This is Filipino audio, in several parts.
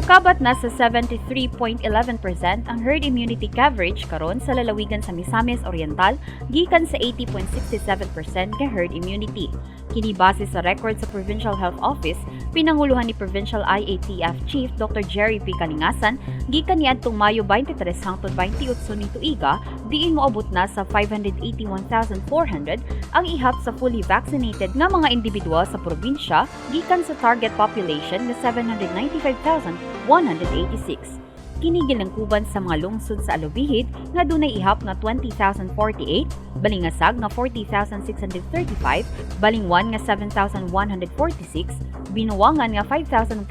Mokabat na sa 73.11% ang herd immunity coverage karon sa lalawigan sa Misamis Oriental gikan sa 80.67% nga herd immunity. Kini base sa record sa Provincial Health Office, pinanguluhan ni Provincial IATF Chief Dr. Jerry P. Kalingasan gikan niadtong Mayo 23 hangtod 28 ni tuiga, diin moabot na sa 581,400 ang ihap sa fully vaccinated nga mga individual sa probinsya gikan sa target population nga 795,186. Kinigil ng kuban sa mga lungsod sa alubihid nga dunay ihap nga 20,048, balingasag nga 40,635, balingwan nga 7,146, binuwangan nga 5,179,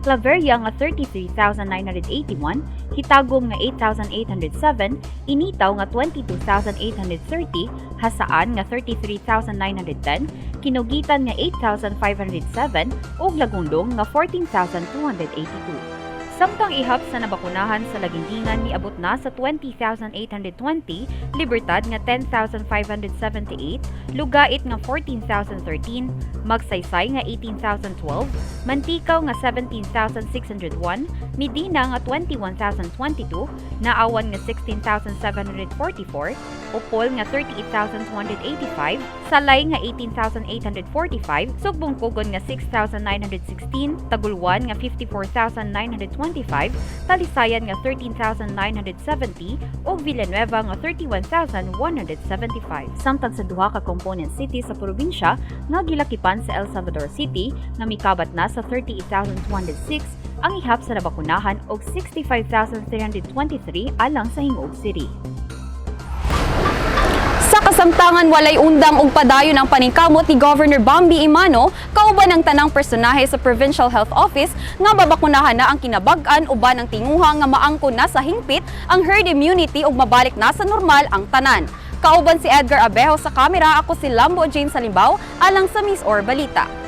Claveria nga 33,981, Hitagom nga 8,807, Initaw nga 22,830, Hasaan nga 33,910, Kinugitan nga 8,507, ug Lagundong nga 14,282. Samtang ihap sa nabakunahan sa Lagindingan miabot na sa 20,820, Libertad nga 10,578, Lugait nga 14,013, Magsaysay nga 18,012, Mantikaw nga 17,601, Medina nga 21,022, Naawan nga 16,744, Opol nga 38,285, Salay nga 18,845, Sugbong-Pugon nga 6,916, Tagulwan nga 54,925, Talisayan nga 13,970 ug Villanueva nga 31,175. Samtang sa duha ka component city sa probinsya nga gilakipan sa El Salvador City nga mikabat na sa 38,206 ang ihap sa nabakunahan og 65,323 alang sa Hingog City. Sa kasamtangan walay undang ug padayon ang paningkamot ni Gobernador Bambi Emano kauban ang tanang personahe sa Provincial Health Office nga babakunahan na ang kinabag-an uban ang tinguha nga maangkon na sa hingpit ang herd immunity ug mabalik na sa normal ang tanan. Kauban si Edgar Abejo sa kamera, ako si Lambo Jane Salimbaw alang sa Miss Or Balita.